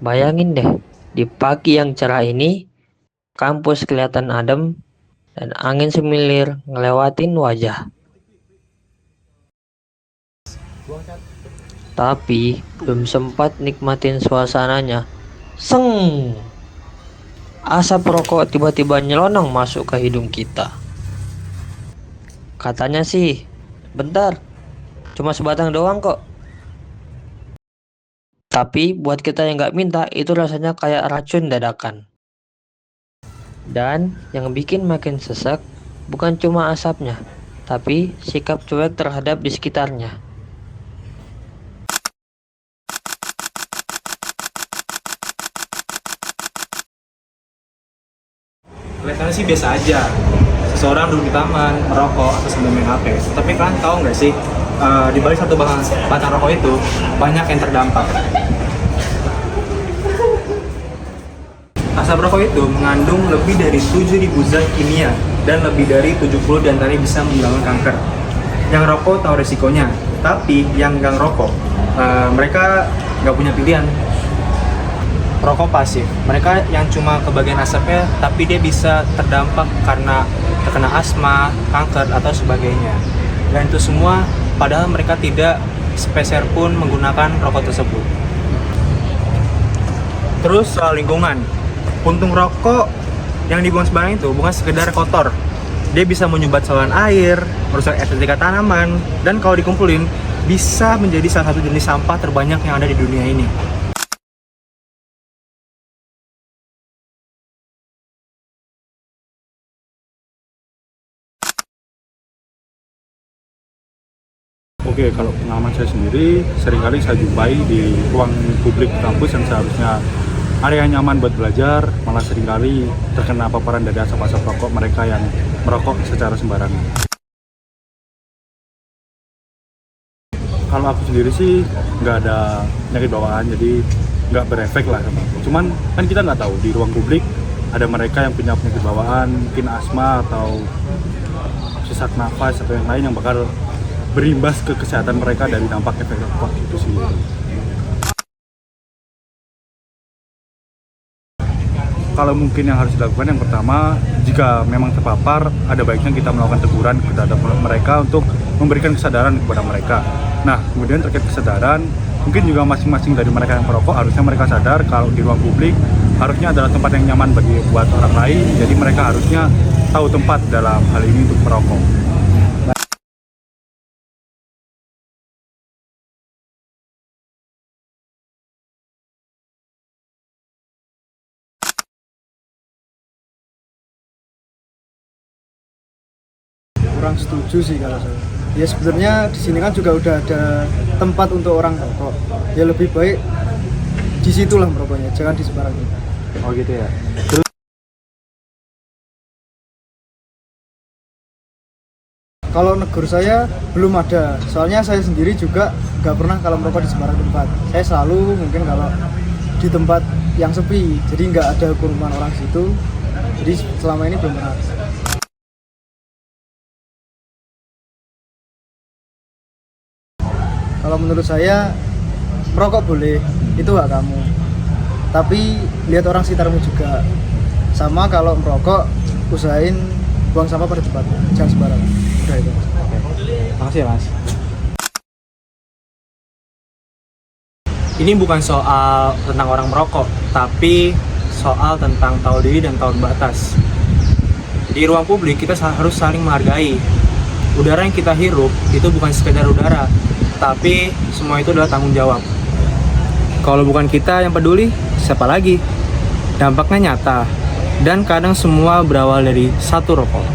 Bayangin deh, di pagi yang cerah ini, kampus kelihatan adem dan angin semilir ngelewatin wajah. Tapi belum sempat nikmatin suasananya. Seng! Asap rokok tiba-tiba nyelonong masuk ke hidung kita. Katanya sih, bentar, cuma sebatang doang kok. Tapi buat kita yang nggak minta, itu rasanya kayak racun dadakan. Dan yang bikin makin sesek, bukan cuma asapnya, tapi sikap cuek terhadap di sekitarnya. Kelihatannya sih biasa aja. Seseorang duduk di taman, merokok, atau sambil main HP. Tapi kalian tahu nggak sih, di balik satu batang rokok itu, banyak yang terdampak. Asap rokok itu mengandung lebih dari 7.000 zat kimia dan lebih dari 70 diantaranya bisa menyebabkan kanker. Yang rokok tahu resikonya, tapi yang nggak rokok, mereka nggak punya pilihan. Rokok pasif, mereka yang cuma kebagian asapnya, tapi dia bisa terdampak karena terkena asma, kanker, atau sebagainya. Dan itu semua padahal mereka tidak sepeser pun menggunakan rokok tersebut. Terus soal lingkungan, puntung rokok yang dibuang sembarangan itu bukan sekedar kotor. Dia bisa menyumbat saluran air, merusak estetika tanaman, dan kalau dikumpulin bisa menjadi salah satu jenis sampah terbanyak yang ada di dunia ini. Oke, kalau pengalaman saya sendiri, seringkali saya jumpai di ruang publik kampus yang seharusnya area nyaman buat belajar, malah seringkali terkena paparan dari asap-asap rokok mereka yang merokok secara sembarangan. Kalau aku sendiri sih nggak ada penyakit bawaan, jadi nggak berefek lah sama aku. Cuman kan kita nggak tahu di ruang publik ada mereka yang punya penyakit bawaan, mungkin asma atau sesak nafas atau yang lain yang bakal berimbas ke kesehatan mereka dari dampak efek rokok itu sendiri. Kalau mungkin yang harus dilakukan, yang pertama, jika memang terpapar, ada baiknya kita melakukan teguran terhadap mereka untuk memberikan kesadaran kepada mereka. Nah, kemudian terkait kesadaran, mungkin juga masing-masing dari mereka yang perokok harusnya mereka sadar kalau di ruang publik harusnya adalah tempat yang nyaman buat orang lain, jadi mereka harusnya tahu tempat dalam hal ini untuk merokok. Kurang setuju sih kalau saya. Ya sebenarnya di sini kan juga udah ada tempat untuk orang merokok. Ya lebih baik di situlah merokoknya, jangan di sembarangan. Oh gitu ya. Kalau negur saya belum ada, soalnya saya sendiri juga nggak pernah kalau merokok di sembarang tempat. Saya selalu mungkin kalau di tempat yang sepi, jadi nggak ada kerumunan orang situ. Jadi selama ini belum pernah. Kalau menurut saya merokok boleh, itu hak kamu. Tapi lihat orang sekitarmu juga. Sama kalau merokok, usahain buang sampah pada tempatnya, jangan sembarangan. Udah itu. Oke. Makasih ya Mas. Ini bukan soal tentang orang merokok, tapi soal tentang tahu diri dan tahu batas. Di ruang publik kita harus saling menghargai. Udara yang kita hirup itu bukan sekedar udara, tapi semua itu adalah tanggung jawab. Kalau bukan kita yang peduli, siapa lagi? Dampaknya nyata, dan kadang semua berawal dari satu rokok.